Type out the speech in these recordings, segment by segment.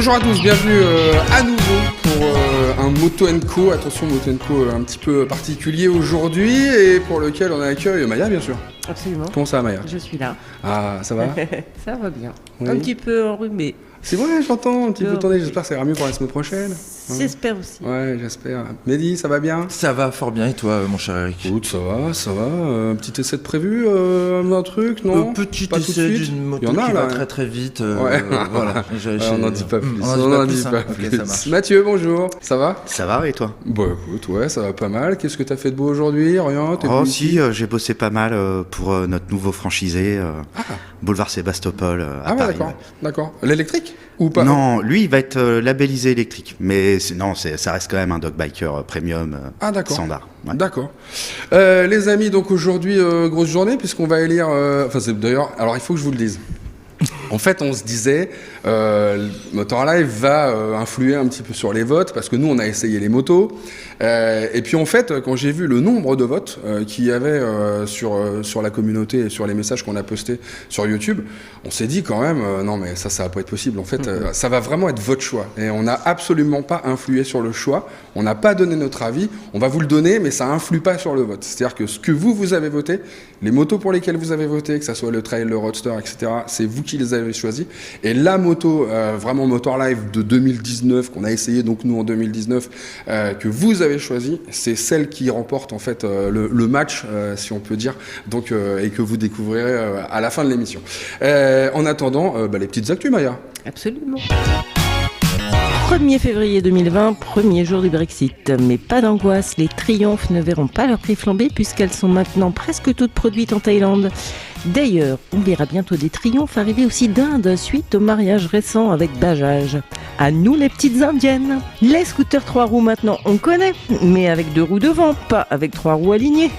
Bonjour à tous, bienvenue à nouveau pour un Moto & Co. Attention, Moto & Co un petit peu particulier aujourd'hui et pour lequel on accueille Maya, bien sûr. Absolument. Comment ça va, Maya? Je suis là. Ah, ça va? Ça va bien. Oui. Un petit peu enrhumé. C'est vrai, j'entends, un petit peu tourné, j'espère que ça ira mieux pour la semaine prochaine. J'espère aussi. Ouais, j'espère. Mehdi, ça va bien? Ça va fort bien et toi, mon cher Eric? Écoute, ça va. Un petit essai de prévu, un truc, non? Petit pas essai d'une moto qui va très très vite. Ouais. Voilà. On n'en dit pas plus. On n'en dit pas plus. Ok, ça marche. Mathieu, bonjour. Ça va? Ça va et toi? Bah écoute, ouais, ça va pas mal. Qu'est-ce que t'as fait de beau aujourd'hui? Rien? Oh si, j'ai bossé pas mal pour notre nouveau franchisé, Boulevard Sébastopol à ouais, Paris. d'accord. L'électrique ou pas? Non, lui il va être labellisé électrique, mais ça reste quand même un dog biker premium standard. Ouais. D'accord. Les amis, donc aujourd'hui, grosse journée puisqu'on va élire... d'ailleurs, alors il faut que je vous le dise. En fait, on se disait, Motorlife va influer un petit peu sur les votes parce que nous, on a essayé les motos. Et puis en fait, quand j'ai vu le nombre de votes qu'il y avait sur la communauté et sur les messages qu'on a postés sur YouTube, on s'est dit quand même, non mais ça va pas être possible. En fait, ça va vraiment être votre choix. Et on n'a absolument pas influé sur le choix. On n'a pas donné notre avis. On va vous le donner, mais ça influe pas sur le vote. C'est-à-dire que ce que vous avez voté, les motos pour lesquelles vous avez voté, que ça soit le trail, le roadster, etc., c'est vous qui les avez choisis. Et la moto, vraiment Motorlife de 2019, qu'on a essayé donc nous en 2019, que vous avez choisi, c'est celle qui remporte en fait le match, si on peut dire, donc, et que vous découvrirez à la fin de l'émission. En attendant, les petites actus, Maya. Absolument. 1er février 2020, premier jour du Brexit. Mais pas d'angoisse, les triomphes ne verront pas leur prix flamber puisqu'elles sont maintenant presque toutes produites en Thaïlande. D'ailleurs, on verra bientôt des triomphes arriver aussi d'Inde suite au mariage récent avec Bajaj. À nous les petites indiennes. Les scooters 3 roues maintenant on connaît, mais avec 2 roues devant, pas avec 3 roues alignées.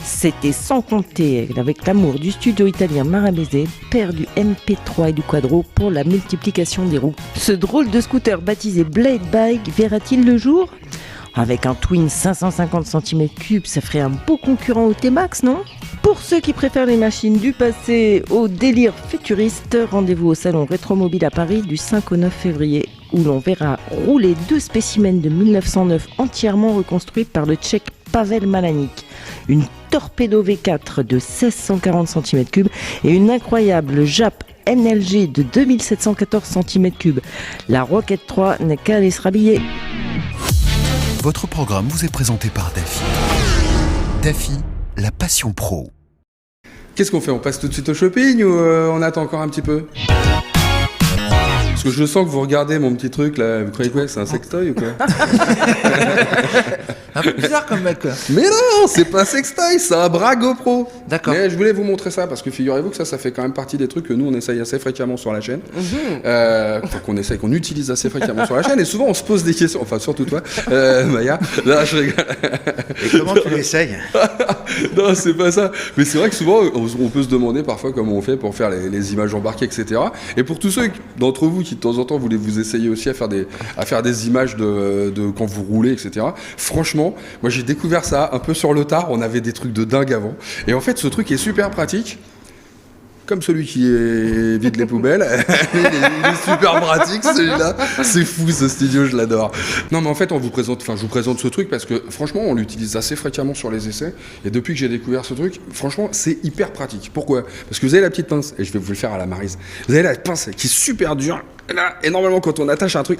C'était sans compter avec l'amour du studio italien Marabese, père du MP3 et du Quadro pour la multiplication des roues. Ce drôle de scooter baptisé Blade Bike verra-t-il le jour ? Avec un Twin 550 cm3, ça ferait un beau concurrent au T-Max, non ? Pour ceux qui préfèrent les machines du passé au délire futuriste, rendez-vous au salon Rétromobile à Paris du 5 au 9 février, où l'on verra rouler 2 spécimens de 1909 entièrement reconstruits par le Tchèque Pavel Malanic. Une Torpedo V4 de 1640 cm3 et une incroyable Jap NLG de 2714 cm3. La Rocket 3 n'est qu'à aller se rhabiller. Votre programme vous est présenté par Daffy. Daffy, la passion pro. Qu'est-ce qu'on fait? On passe tout de suite au shopping ou on attend encore un petit peu? Parce que je sens que vous regardez mon petit truc là, vous croyez quoi? C'est un sextoy ou quoi? Un peu bizarre comme mec quoi. Mais non, c'est pas un sextoy, c'est un bras GoPro. D'accord. Mais je voulais vous montrer ça parce que figurez-vous que ça fait quand même partie des trucs que nous on essaye assez fréquemment sur la chaîne. Qu'on utilise assez fréquemment sur la chaîne et souvent on se pose des questions, enfin surtout toi, Maya. Là, je rigole. Et comment tu l'essayes? Non, c'est pas ça. Mais c'est vrai que souvent on peut se demander parfois comment on fait pour faire les images embarquées, etc. Et pour tous ceux d'entre vous qui de temps en temps voulez vous essayer aussi à faire des images de quand vous roulez, etc. Franchement, moi j'ai découvert ça un peu sur le tard, on avait des trucs de dingue avant. Et en fait ce truc est super pratique. Comme celui qui vide les poubelles. il est super pratique celui-là. C'est fou ce studio, je l'adore. Non mais en fait je vous présente ce truc parce que franchement on l'utilise assez fréquemment sur les essais. Et depuis que j'ai découvert ce truc, franchement c'est hyper pratique. Pourquoi? Parce que vous avez la petite pince, et je vais vous le faire à la Maryse. Vous avez la pince qui est super dure. Et normalement quand on attache un truc,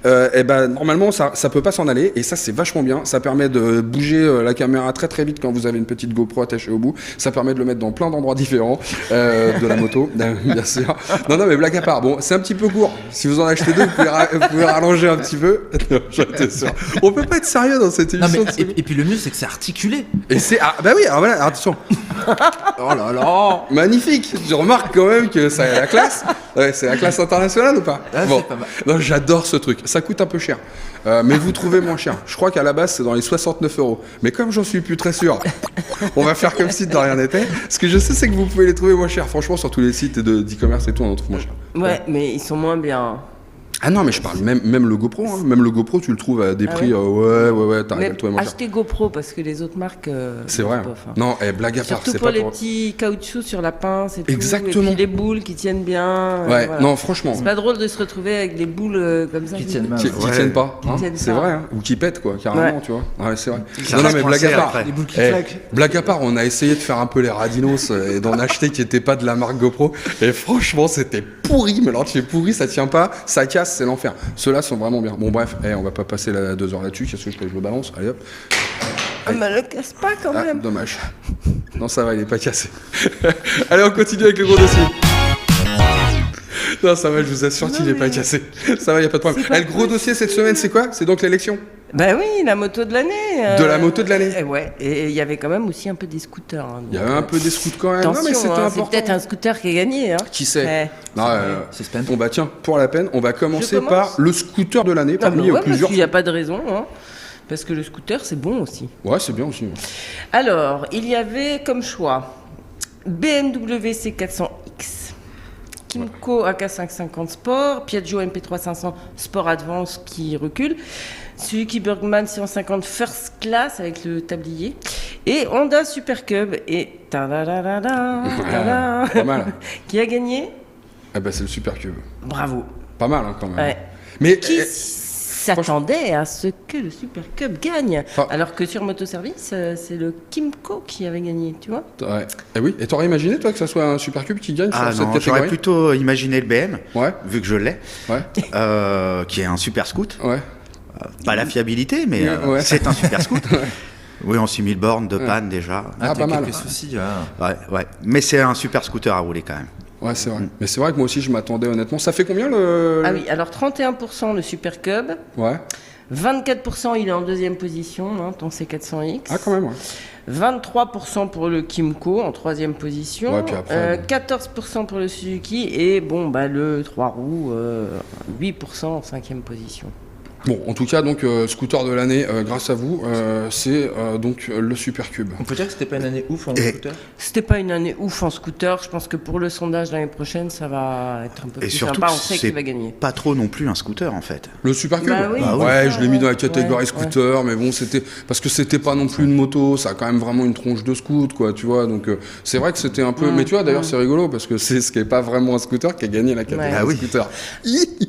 normalement ça peut pas s'en aller. Et ça c'est vachement bien. Ça permet de bouger la caméra très très vite quand vous avez une petite GoPro attachée au bout. Ça permet de le mettre dans plein d'endroits différents. De la moto, bien sûr. Non, mais blague à part. Bon, c'est un petit peu court. Si vous en achetez 2, vous pouvez rallonger un petit peu. Non, j'étais sûr. On peut pas être sérieux dans cette émission. Et puis le mieux, c'est que c'est articulé. Et c'est oui. Alors voilà, attention. Oh là là, magnifique. Je remarque quand même que ça a la classe. Ouais, c'est la classe internationale ou pas? Bon. C'est pas mal. Non, j'adore ce truc. Ça coûte un peu cher. Mais vous trouvez moins cher. Je crois qu'à la base, c'est dans les 69 €. Mais comme j'en suis plus très sûr, on va faire comme si de rien n'était. Ce que je sais, c'est que vous pouvez les trouver moins cher. Franchement, sur tous les sites d'e-commerce et tout, on en trouve moins cher. Ouais, mais ils sont moins bien. Ah non, mais je parle même le GoPro. Hein. Même le GoPro, tu le trouves à des prix. Ouais, t'arrives à toi moins cher. Achetez GoPro parce que les autres marques. C'est vrai. Bof, hein. Non, blague à part. Surtout c'est pour pas les petits caoutchoucs sur la pince et tout. Exactement. Et puis les boules qui tiennent bien. Ouais, voilà. non, franchement. C'est pas drôle de se retrouver avec des boules comme ça. Qui tiennent mal. Qui tiennent pas. Hein. C'est pas. vrai. Hein. Ou qui pètent, quoi, carrément, Ouais. tu vois. Ouais, c'est vrai. Ça Non, reste mais blague à coincé part. après. Les boules qui Eh, claquent. blague à part, on a essayé de faire un peu les radinos et d'en acheter qui n'étaient pas de la marque GoPro. Et franchement, c'était pourri. Mais alors, tu es pourri, ça tient pas, ça casse, c'est l'enfer. Ceux-là sont vraiment bien. Bon, bref, on va pas passer 2 heures là-dessus. Qu'est-ce que je le balance? Allez hop. Ah, mais le casse pas quand Ah, même. dommage. Non, ça va, il est pas cassé. Allez, on continue avec le gros dossier. Non, ça va, je vous assure qu'il est pas cassé. Ça va, il a pas de problème. Le gros dossier cette semaine, c'est quoi? C'est donc l'élection Ben oui, la moto de l'année. de la moto de l'année. Ouais, et il y avait quand même aussi un peu des scooters. Hein, Il y avait un peu des scouts quand même. Attention, Non, mais c'était hein, important. c'est peut-être un scooter qui a gagné. Hein. Qui sait Ouais. Non, Suspense. bon bah tiens, pour la peine, on va commencer Je commence par le scooter de l'année, Non, parmi mais ouais, plusieurs. parce qu'il n'y a pas de raison. Hein, parce que le scooter, c'est bon aussi. Ouais, c'est bien aussi. Ouais. Alors, il y avait comme choix BMW C400X, Kymco AK550 Sport, Piaggio MP3 Sport Advance qui recule, Suzuki Burgman 650 First Class avec le tablier, et Honda Super Cub et ta-da-da-da-da, Pas mal. qui a gagné. Ah bah c'est le Super Cube. Bravo. Pas mal hein, quand même. Ouais. Mais Qui s'attendait à ce que le Super Cub gagne, Ah. alors que sur Motoservice, c'est le Kymco qui avait gagné, tu vois. ouais. Eh oui. Et t'aurais imaginé toi que ça soit un Super Cube qui gagne Ah sur cette non, catégorie? j'aurais plutôt imaginé le BM, Ouais. vu que je l'ai, Ouais. qui est un super scoot. Ouais. Pas la fiabilité, mais Ouais. c'est un super scoot. Oui, en 6000 bornes de panne déjà. Ah, t'as pas mal. quelques soucis. Ouais. Mais c'est un super scooter à rouler quand même. Ouais, c'est vrai. Mais c'est vrai que moi aussi je m'attendais honnêtement. Ça fait combien le Ah oui, alors 31% le Super Cub, Ouais. 24% il est en deuxième position, hein, ton C400X. Ah quand même. Ouais. 23% pour le Kymco en troisième position. Ouais, puis après, 14% pour le Suzuki et bon bah le 3 roues 8% en cinquième position. Bon, en tout cas, donc, scooter de l'année, grâce à vous, c'est donc le Super Cube. On peut dire que c'était pas une année ouf en Et- scooter. C'était pas une année ouf en scooter. Je pense que pour le sondage l'année prochaine, ça va être un peu Et plus surtout, sympa. On sait c'est qui va gagner. pas trop non plus un scooter en fait. Le Super Cube Bah oui, ouais, c'est je ça, l'ai mis dans la ouais. catégorie Ouais, scooter, mais bon, c'était parce que c'était pas non plus une moto, ça a quand même vraiment une tronche de scoot, quoi, tu vois. Donc c'est vrai que c'était un peu. Mais tu vois, d'ailleurs, c'est rigolo parce que c'est ce qui est pas vraiment un scooter qui a gagné la catégorie Ouais. Ah oui. scooter.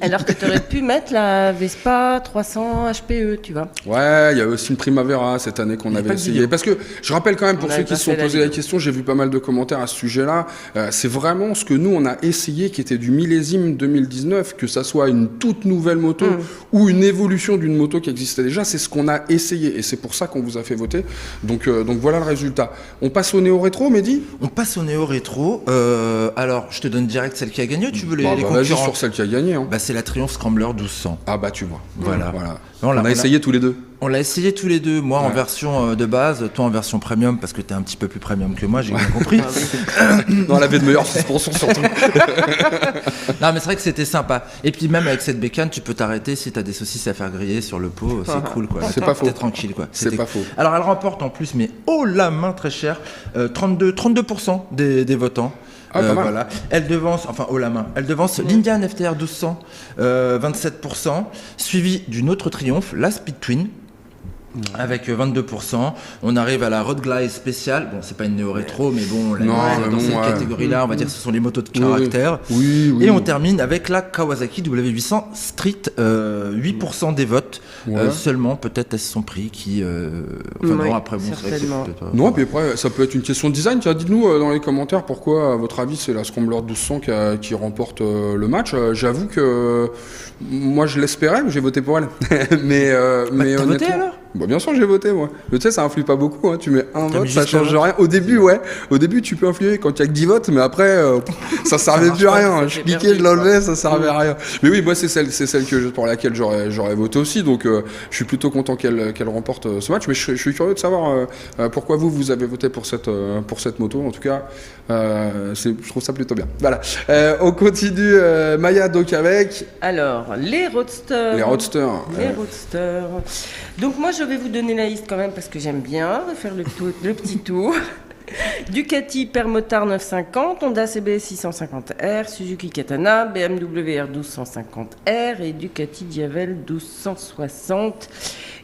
Alors que tu aurais pu mettre la Vespa 300 HPE, tu vois. Ouais, il y a aussi une Primavera cette année qu'on Il y a avait pas de essayé. vidéo. Parce que je rappelle quand même pour On ceux avait qui pas se sont fait la posé la vidéo. question, j'ai vu pas mal de commentaires à ce sujet-là. C'est vraiment ce que nous on a essayé, qui était du millésime 2019, que ça soit une toute nouvelle moto ou une évolution d'une moto qui existait déjà. C'est ce qu'on a essayé et c'est pour ça qu'on vous a fait voter. Donc voilà le résultat. On passe au néo rétro, Mehdi. On passe au néo rétro. Alors, je te donne direct celle qui a gagné. Tu veux les Vas-y concurrents? sur celle qui a gagné. Hein. Bah, c'est la Triumph Scrambler 1200. Ah bah tu vois. Voilà. On On a l'a- essayé tous les deux. On l'a essayé tous les deux, moi en Ouais. version de base, toi en version premium parce que t'es un petit peu plus premium que moi, j'ai bien compris. Non, elle avait de meilleures suspensions surtout. Non mais c'est vrai que c'était sympa. Et puis même avec cette bécane, tu peux t'arrêter si t'as des saucisses à faire griller sur le pot, c'est cool quoi. C'est pas faux. T'es tranquille quoi. C'est C'était- pas faux. Alors elle remporte en plus, mais oh la main très cher, 32% des votants. Ah, pas mal. Voilà. Elle devance, enfin haut la main, elle devance l'Indian FTR 1200, 27%, suivi d'une autre triomphe, la Speed Twin. Avec 22%, on arrive à la Road Glide spéciale. Bon, c'est pas une néo rétro, mais bon, on l'a Non, mis mais dans bon, cette ouais. catégorie-là, on va dire que ce sont les motos de Oui, caractère. Oui. Et on termine avec la Kawasaki W800 Street, 8% des votes Ouais. seulement, peut-être à son prix qui. Enfin Oui, bon, après, bon, c'est vrai que c'est certainement. peut-être pas- Non, puis après, ça peut être une question de design. Tiens, dites-nous dans les commentaires pourquoi, à votre avis, c'est la Scrambler 1200 qui remporte le match. J'avoue que moi, je l'espérais, mais j'ai voté pour elle. mais t'as voté honnêtement- alors Bah, bien sûr, j'ai voté, moi. Mais tu sais, ça influe pas beaucoup. Hein. Tu mets un T'as vote, mis ça juste un change vote. rien. Au début, ouais. Au début, tu peux influer quand il y a que 10 votes, mais après, ça servait plus à rien. ça Je fait cliquais, perdu, je l'enlevais, ça servait à rien. Mais oui, moi, c'est celle pour laquelle j'aurais voté aussi. Donc, je suis plutôt content qu'elle remporte ce match. Mais je suis curieux de savoir pourquoi vous avez voté pour cette moto. En tout cas, je trouve ça plutôt bien. Voilà. On continue. Maya, donc, avec Alors, les roadsters. les Roadsters. Les roadsters. Donc moi, je vais vous donner la liste quand même parce que j'aime bien faire le petit tour. Ducati Permotard 950, Honda CB 650R, Suzuki Katana, BMW R1250R et Ducati Diavel 1260.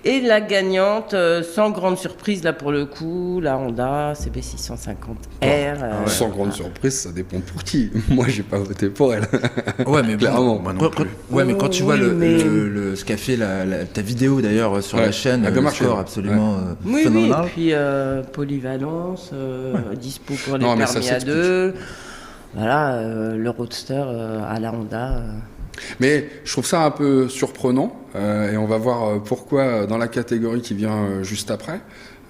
Et la gagnante, sans grande surprise là pour le coup, la Honda CB 650R. Sans grande surprise, ça dépend pour qui. Moi, j'ai pas voté pour elle. Ouais, mais clairement. Moi non plus. Ouais, mais quand tu vois ce qu'a fait ta vidéo d'ailleurs sur la chaîne, le score absolument phénoménal. Oui, et puis polyvalence, dispo pour les permis à deux. Voilà, le Roadster à la Honda. Mais je trouve ça un peu surprenant, et on va voir pourquoi dans la catégorie qui vient juste après,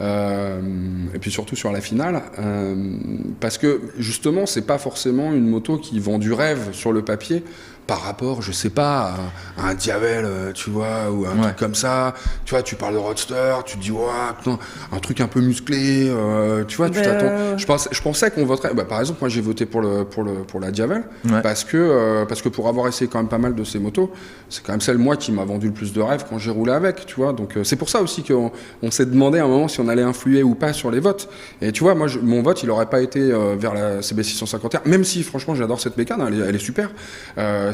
et puis surtout sur la finale, parce que justement c'est pas forcément une moto qui vend du rêve sur le papier par rapport, je sais pas, à un Diavel, tu vois, ou un truc comme ça. Tu vois, tu parles de Roadster, tu te dis, un truc un peu musclé, tu vois, tu t'attends. Je pensais qu'on voterait. Par exemple, moi, j'ai voté pour la Diavel, parce que pour avoir essayé quand même pas mal de ces motos, c'est quand même celle, moi, qui m'a vendu le plus de rêves quand j'ai roulé avec, tu vois. Donc, c'est pour ça aussi qu'on s'est demandé à un moment si on allait influer ou pas sur les votes. Et tu vois, moi, mon vote, il aurait pas été vers la CB650R, même si, franchement, j'adore cette bécane, elle est super.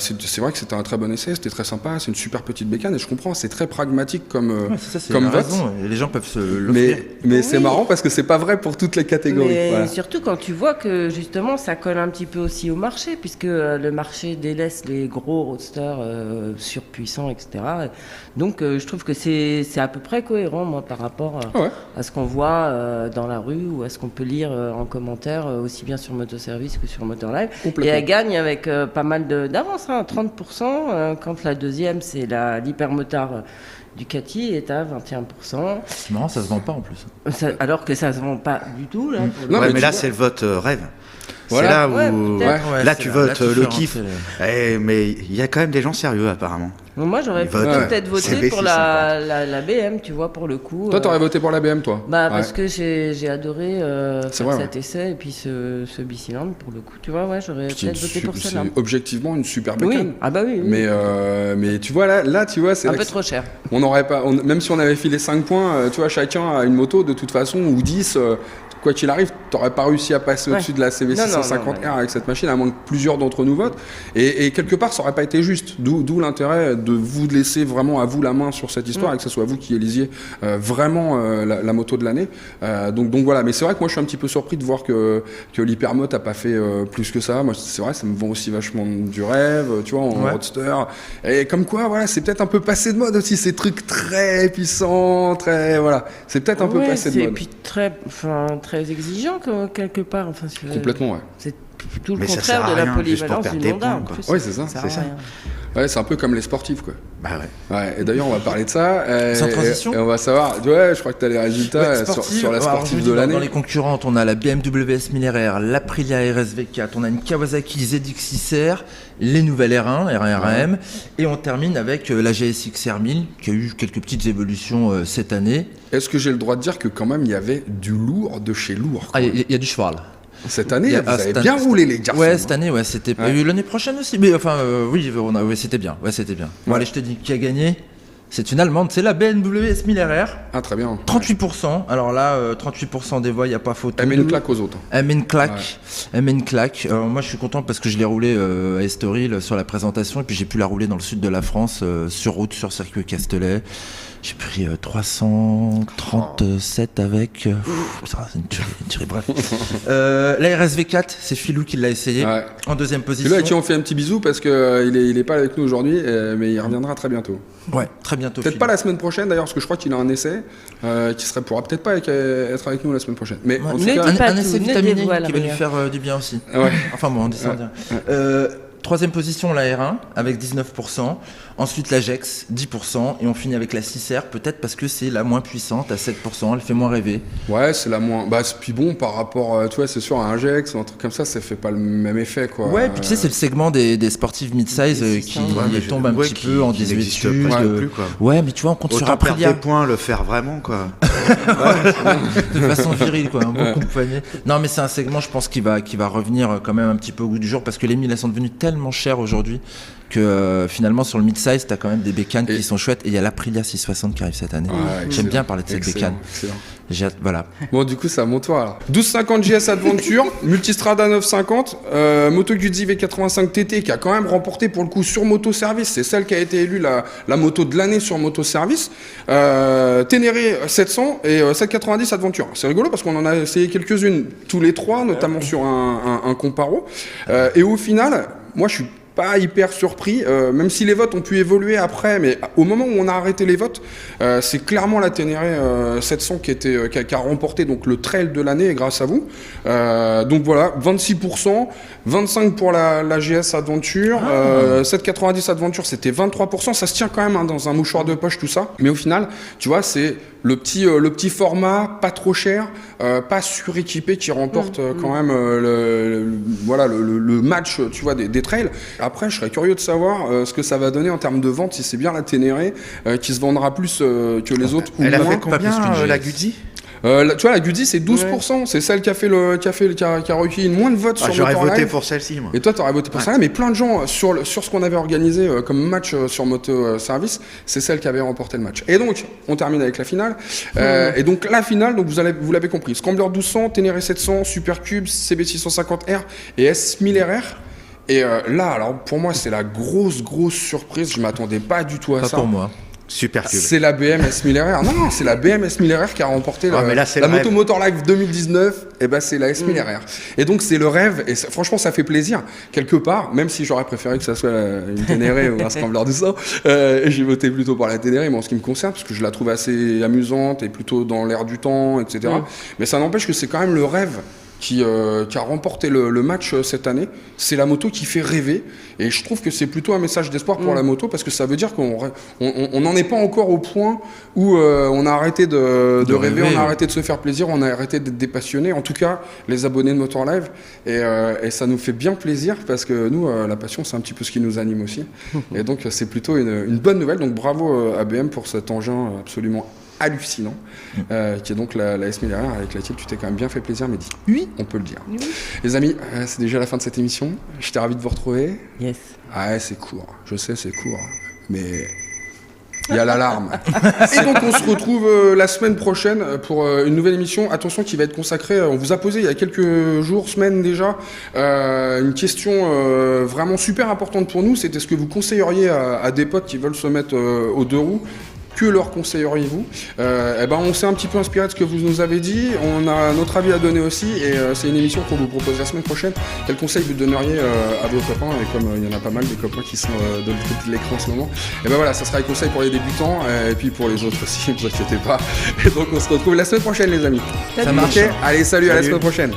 C'est vrai que c'était un très bon essai, c'était très sympa, c'est une super petite bécane et je comprends, c'est très pragmatique comme vote. Raison, et les gens peuvent se l'offrir. Mais c'est marrant parce que c'est pas vrai pour toutes les catégories. Mais voilà. surtout quand tu vois que justement ça colle un petit peu aussi au marché, puisque le marché délaisse les gros roadsters surpuissants, etc. Donc je trouve que c'est à peu près cohérent, moi, par rapport à ce qu'on voit dans la rue ou à ce qu'on peut lire en commentaire, aussi bien sur Motoservice que sur Motorlive. Et elle gagne avec pas mal d'avance, 30%, quand la deuxième, c'est l'hypermotard Ducati, est à 21%. C'est marrant, ça se vend pas en plus. Alors que ça se vend pas du tout. Là, non, mais là, c'est le vote rêve. Voilà. C'est là où là tu votes le kiff. Mais il y a quand même des gens sérieux apparemment. Moi j'aurais peut-être voté pour la BM, tu vois, pour le coup. Toi t'aurais voté pour la BM, toi? Parce que j'ai adoré faire cet essai et puis ce bicylindre pour le coup, tu vois, j'aurais peut-être voté pour celle-là. C'est objectivement une super bécane. Oui. Ah bah oui. Mais tu vois là tu vois, c'est un peu trop cher. On n'aurait pas, même si on avait filé 5 points, tu vois, chacun a une moto de toute façon, ou 10. Quoi qu'il arrive, t'aurais pas réussi à passer au-dessus de la CB650R avec cette machine, à moins que plusieurs d'entre nous votent. Et quelque part, ça aurait pas été juste. D'où l'intérêt de vous laisser vraiment à vous la main sur cette histoire et que ce soit vous qui élisiez vraiment la moto de l'année. Donc voilà. Mais c'est vrai que moi, je suis un petit peu surpris de voir que l'Hypermot a pas fait plus que ça. Moi, c'est vrai, ça me vend aussi vachement du rêve, tu vois, en roadster. Et comme quoi, voilà, c'est peut-être un peu passé de mode aussi, ces trucs très puissants, très voilà. C'est peut-être un peu passé de mode. Et puis très exigeant quelque part. Enfin, complètement, c'est tout le contraire de la polyvalence du Honda. Oui, c'est ça. Ouais, c'est un peu comme les sportifs, quoi. Et d'ailleurs, on va parler de ça. Sans transition. Et on va savoir. Je crois que tu as les résultats sur la sportive de l'année. Dans les concurrentes, on a la BMW S1000RR, l'Aprilia RSV4, on a une Kawasaki ZX6R, les nouvelles R1, R1 RAM, et on termine avec la GSX R1000 qui a eu quelques petites évolutions cette année. Est-ce que j'ai le droit de dire que quand même il y avait du lourd de chez lourd? Il y a du cheval. Cette année, vous avez bien roulé, les garçons. Ouais, cette année, c'était pas eu l'année prochaine aussi. Mais enfin, c'était bien. Bon, allez, je te dis qui a gagné. C'est une Allemande, c'est la BMW S1000RR. Ah, très bien. 38%. Alors là, 38% des voix, il n'y a pas photo. Elle met une claque aux autres. Elle met une claque. Moi, je suis content parce que je l'ai roulée à Estoril sur la présentation. Et puis, j'ai pu la rouler dans le sud de la France, sur route, sur circuit Castellet. J'ai pris 337 avec... ça, c'est une tuerie, bref. La RSV4, c'est Philou qui l'a essayé. En deuxième position. Philou, à qui on fait un petit bisou parce qu'il n'est pas avec nous aujourd'hui, mais il reviendra très bientôt. Ouais, très bientôt. Peut-être pas la semaine prochaine d'ailleurs, parce que je crois qu'il a un essai qui pourra peut-être pas être avec nous la semaine prochaine. Mais en tout cas, un essai vitaminé qui va lui faire du bien aussi. Enfin bon, on descend bien. Troisième position, la R1 avec 19%. Ensuite, la GEX, 10%. Et on finit avec la 6R, peut-être parce que c'est la moins puissante, à 7%. Elle fait moins rêver. Ouais, c'est la moins... puis bon, par rapport, tu vois, c'est sûr, à un GEX ou un truc comme ça fait pas le même effet, quoi. Ouais, puis tu sais, c'est le segment des sportives mid-size qui tombe un petit peu en désuétude. Ouais, mais tu vois, on compte sur Aprilia. Autant perdre des points, le faire vraiment, quoi. De façon virile, quoi. Un bon coup de poignet. Non, mais c'est un segment, je pense, qui va revenir quand même un petit peu au goût du jour, parce que les 1000, elles sont devenues tellement chères aujourd'hui que finalement sur le mid-size t'as quand même des bécanes qui sont chouettes, et il y a l'Aprilia 660 qui arrive cette année. J'aime bien parler de cette bécane. Voilà. Bon, du coup, c'est à mon tour alors. 1250 GS Adventure, Multistrada 950, Moto Guzzi V85 TT qui a quand même remporté pour le coup sur Moto Service. C'est celle qui a été élue la moto de l'année sur Moto Service. Ténéré 700 et 790 Adventure. C'est rigolo parce qu'on en a essayé quelques-unes tous les trois, notamment sur un comparo. Et au final, moi je suis pas hyper surpris, même si les votes ont pu évoluer après, mais au moment où on a arrêté les votes, c'est clairement la Ténéré 700 qui a remporté donc le trail de l'année grâce à vous. Donc voilà, 26%, 25% pour la GS Adventure, 790 Adventure c'était 23%, ça se tient quand même dans un mouchoir de poche tout ça, mais au final, tu vois, c'est le petit format, pas trop cher, pas suréquipé qui remporte quand même le match, tu vois, des trails. Après, je serais curieux de savoir ce que ça va donner en termes de vente, si c'est bien la Ténéré qui se vendra plus que les autres. Elle a fait combien la Guzzi? Tu vois, la Guzzi c'est 12%, c'est celle qui a recueilli moins de votes sur Motor Live. J'aurais voté pour celle-ci, moi. Et toi, t'aurais voté pour celle-là, mais plein de gens sur ce qu'on avait organisé comme match sur Moto Service, c'est celle qui avait remporté le match. Et donc, on termine avec la finale. Et donc, la finale, donc vous l'avez compris, Scrambler 1200, Ténéré 700, Supercube, CB650R et S1000RR. Et là, alors pour moi, c'est la grosse surprise. Je m'attendais pas du tout à ça. Pas pour moi. Supercube. C'est la BM S1000RR. Non, c'est la BM S1000RR qui a remporté la Motor Live 2019. Et ben c'est la S1000RR. Et donc c'est le rêve. Et franchement, ça fait plaisir quelque part. Même si j'aurais préféré que ça soit une Ténéré ou un Scrambler 200. J'ai voté plutôt pour la Ténéré, mais en ce qui me concerne, parce que je la trouve assez amusante et plutôt dans l'air du temps, etc. Mais ça n'empêche que c'est quand même le rêve qui a remporté le match cette année. C'est la moto qui fait rêver, et je trouve que c'est plutôt un message d'espoir pour la moto, parce que ça veut dire qu'on n'en est pas encore au point où on a arrêté de rêver, on a arrêté de se faire plaisir, on a arrêté d'être des passionnés, en tout cas les abonnés de Motor Live, et ça nous fait bien plaisir, parce que nous, la passion, c'est un petit peu ce qui nous anime aussi, et donc c'est plutôt une bonne nouvelle. Donc bravo à BM pour cet engin absolument hallucinant, qui est donc la S1000RR, avec laquelle tu t'es quand même bien fait plaisir, Mehdi. Oui, on peut le dire. Oui. Les amis, c'est déjà la fin de cette émission. J'étais ravi de vous retrouver. Yes. Ah ouais, c'est court. Je sais, c'est court, mais il y a l'alarme. Et donc on se retrouve la semaine prochaine pour une nouvelle émission. Attention, qui va être consacrée. On vous a posé il y a quelques jours, semaines déjà, une question vraiment super importante pour nous. C'était ce que vous conseilleriez à des potes qui veulent se mettre aux deux roues. Que leur conseilleriez-vous? On s'est un petit peu inspiré de ce que vous nous avez dit. On a notre avis à donner aussi, et c'est une émission qu'on vous propose la semaine prochaine. Quel conseil vous donneriez à vos copains? Et comme il y en a pas mal des copains qui sont de l'autre côté de l'écran en ce moment, ça sera les conseils pour les débutants et puis pour les autres aussi, ne vous inquiétez pas. Et donc on se retrouve la semaine prochaine, les amis. Ça marche. Allez, salut, à la semaine prochaine.